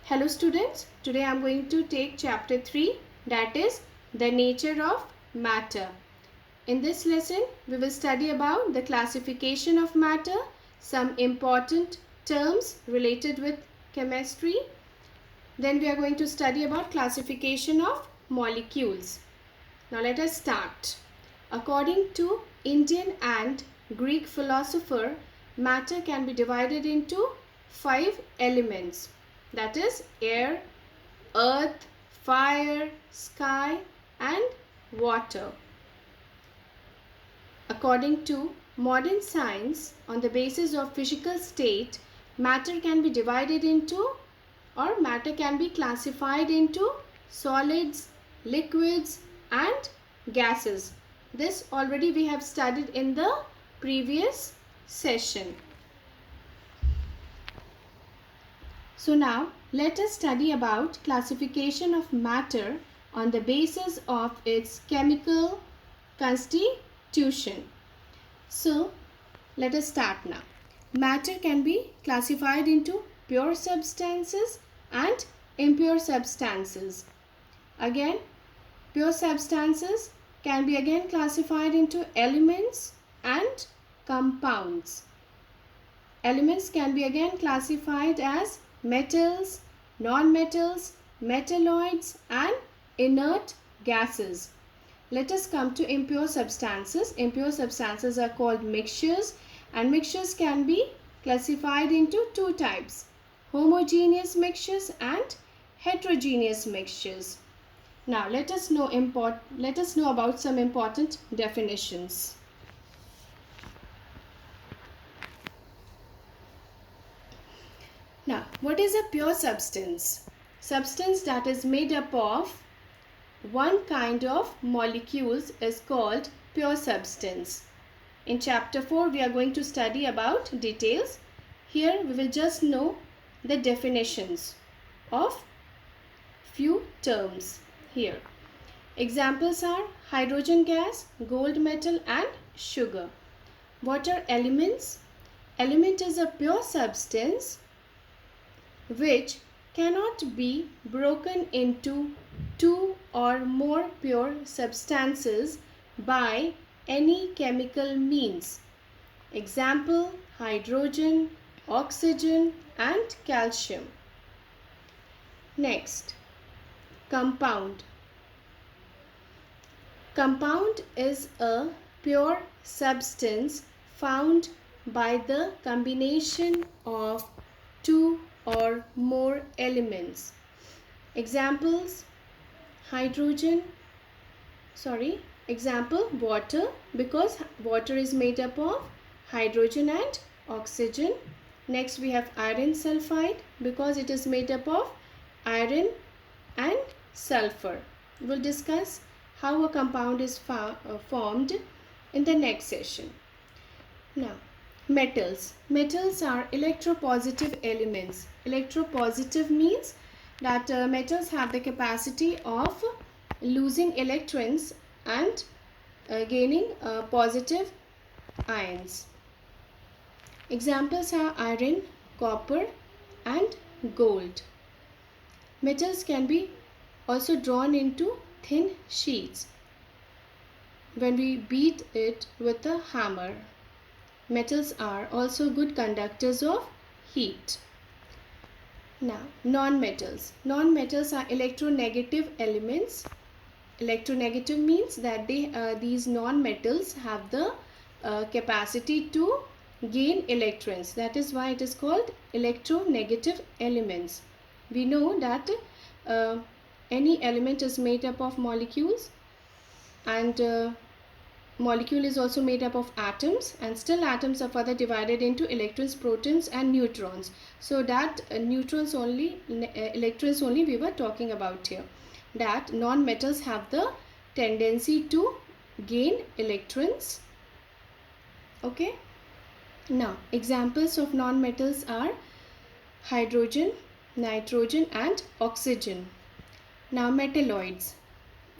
Hello students, today I am going to take chapter 3, that is the nature of matter. In this lesson we will study about the classification of matter, some important terms related with chemistry. Then we are going to study about classification of molecules. Now let us start. According to Indian and Greek philosopher, matter can be divided into 5 elements. That is air, earth, fire, sky and water. According to modern science, on the basis of physical state, matter can be divided into or matter can be classified into solids, liquids and gases. This already we have studied in the previous session. So now let us study about classification of matter on the basis of its chemical constitution. So let us start now. Matter can be classified into pure substances and impure substances. Again, pure substances can be again classified into elements and compounds. Elements can be again classified as metals, non-metals, metalloids and inert gases. Let us come to impure substances. Impure substances are called mixtures, and mixtures can be classified into 2 types: homogeneous mixtures and heterogeneous mixtures. Now let us know about some important definitions. Now, what is a pure substance? Substance that is made up of one kind of molecules is called pure substance. In chapter 4, we are going to study about details. Here, we will just know the definitions of few terms here. Examples are hydrogen gas, gold metal and sugar. What are elements? Element is a pure substance which cannot be broken into 2 or more pure substances by any chemical means. Example, hydrogen, oxygen and calcium. Next, compound. Compound is a pure substance found by the combination of 2 or more elements. Examples, example water, because water is made up of hydrogen and oxygen. Next we have iron sulfide, because it is made up of iron and sulfur. We will discuss how a compound is formed in the next session. Now, metals. Metals are electropositive elements. Electropositive means that metals have the capacity of losing electrons and gaining positive ions. Examples are iron, copper and gold. Metals can be also drawn into thin sheets when we beat it with a hammer. Metals are also good conductors of heat. Now, non-metals. Non-metals are electronegative elements. Electronegative means that these non-metals have the capacity to gain electrons. That is why it is called electronegative elements. We know that any element is made up of molecules, and molecule is also made up of atoms, and still atoms are further divided into electrons, protons and neutrons. So that electrons only we were talking about here. That non-metals have the tendency to gain electrons. Okay. Now, examples of non-metals are hydrogen, nitrogen and oxygen. Now, metalloids.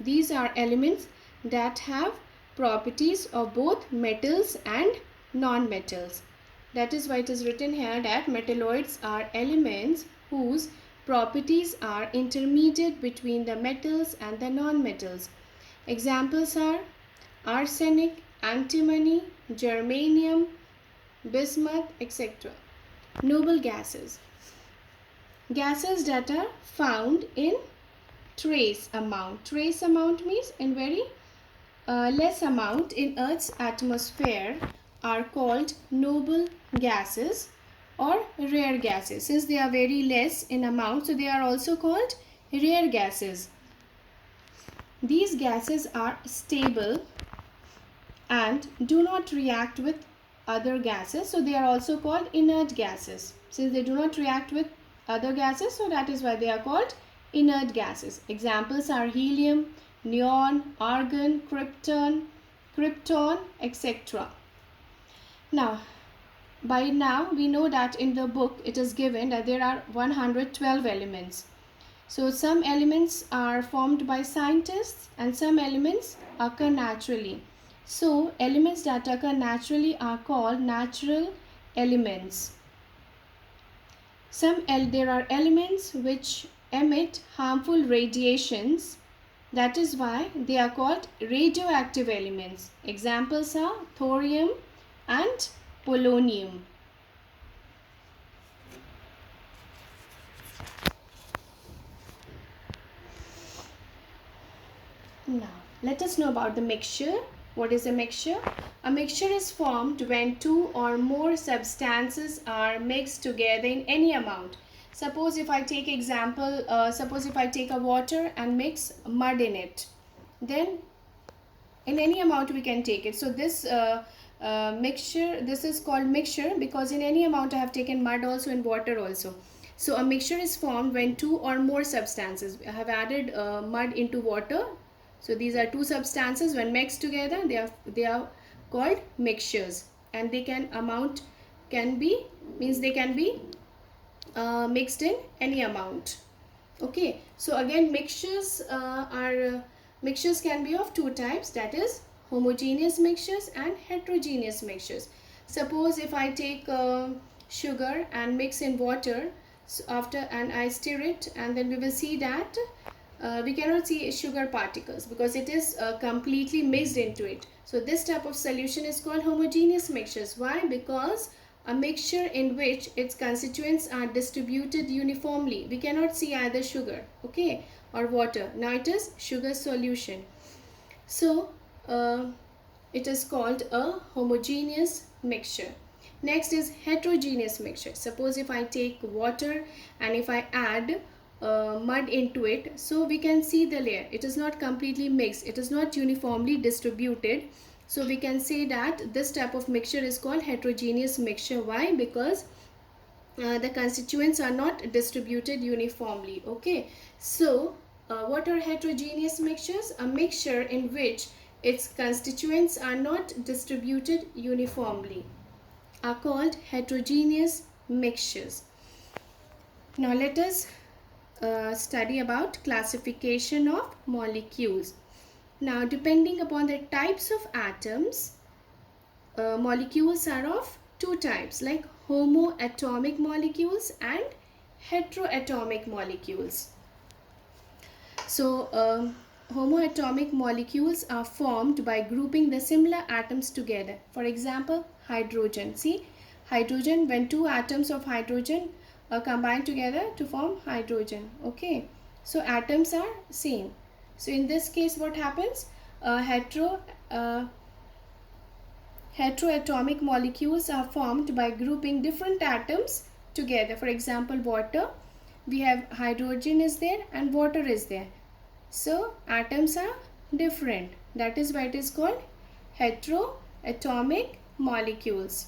These are elements that have properties of both metals and non-metals. That is why it is written here that metalloids are elements whose properties are intermediate between the metals and the non-metals. Examples are arsenic, antimony, germanium, bismuth, etc. Noble gases. Gases that are found in trace amount. Trace amount means in very less amount in Earth's atmosphere are called noble gases or rare gases. Since they are very less in amount, so they are also called rare gases. These gases are stable and do not react with other gases, so they are also called inert gases. Since they do not react with other gases, so that is why they are called inert gases. Examples are helium, neon, argon, krypton, etc. Now, by now we know that in the book it is given that there are 112 elements. So some elements are formed by scientists and some elements occur naturally. So elements that occur naturally are called natural elements. There are elements which emit harmful radiations. That is why they are called radioactive elements. Examples are thorium and polonium. Now, let us know about the mixture. What is a mixture? A mixture is formed when two or more substances are mixed together in any amount. Suppose if I take example, suppose if I take a water and mix mud in it, then in any amount we can take it. So this mixture, this is called mixture because in any amount I have taken mud also and water also. So a mixture is formed when two or more substances, I have added mud into water. So these are two substances. When mixed together, they are called mixtures, and they can be mixed in any amount. Okay. So again, mixtures can be of two types. That is homogeneous mixtures and heterogeneous mixtures. Suppose if I take sugar and mix in water, so and I stir it, and then we will see that we cannot see sugar particles because it is completely mixed into it. So this type of solution is called homogeneous mixtures. Why? Because a mixture in which its constituents are distributed uniformly. We cannot see either sugar, okay, or water. Now it is sugar solution. So it is called a homogeneous mixture. Next is heterogeneous mixture. Suppose if I take water and if I add mud into it, so we can see the layer. It is not completely mixed. It is not uniformly distributed. So we can say that this type of mixture is called heterogeneous mixture. Why? Because the constituents are not distributed uniformly. Okay. So what are heterogeneous mixtures? A mixture in which its constituents are not distributed uniformly are called heterogeneous mixtures. Now let us study about classification of molecules. Now, depending upon the types of atoms, molecules are of two types, like homoatomic molecules and heteroatomic molecules. So homoatomic molecules are formed by grouping the similar atoms together. For example, hydrogen. See, hydrogen, when two atoms of hydrogen combine together to form hydrogen. Okay, so atoms are same. So in this case, what happens? Heteroatomic molecules are formed by grouping different atoms together. For example, water, we have hydrogen is there and water is there. So atoms are different. That is why it is called heteroatomic molecules.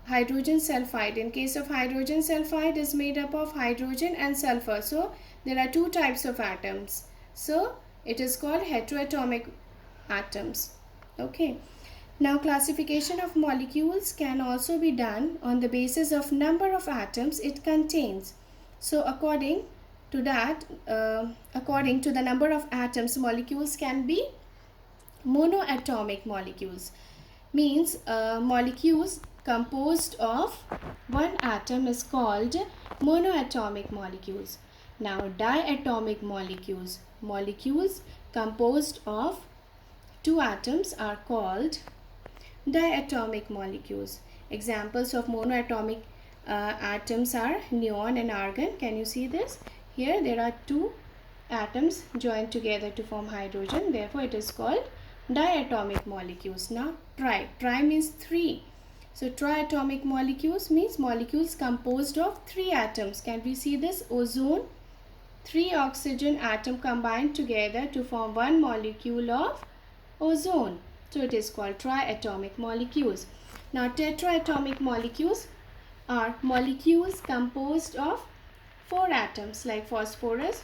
Hydrogen sulfide. In case of hydrogen sulfide is made up of hydrogen and sulfur. So there are two types of atoms. So it is called heteroatomic atoms. Okay. Now classification of molecules can also be done on the basis of number of atoms it contains. So according to the number of atoms, molecules can be monoatomic molecules. Means molecules composed of one atom is called monoatomic molecules. Now diatomic molecules. Molecules composed of two atoms are called diatomic molecules. Examples of monoatomic atoms are neon and argon. Can you see this? Here there are two atoms joined together to form hydrogen. Therefore, it is called diatomic molecules. Now, tri means three. So, triatomic molecules means molecules composed of three atoms. Can we see this? Ozone, three oxygen atom combined together to form one molecule of ozone. So, it is called triatomic molecules. Now, tetraatomic molecules are molecules composed of four atoms, like phosphorus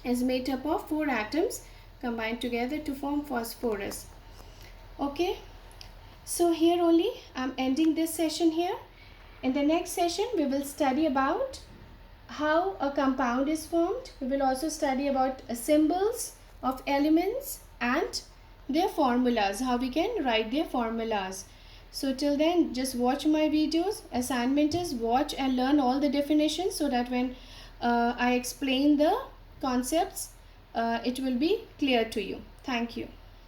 is made up of four atoms combined together to form phosphorus. Okay, so here only I'm ending this session here. In the next session we will study about how a compound is formed. We will also study about symbols of elements and their formulas, how we can write their formulas. So till then, just watch my videos. Assignment is watch and learn all the definitions, so that when I explain the concepts, it will be clear to you. Thank you.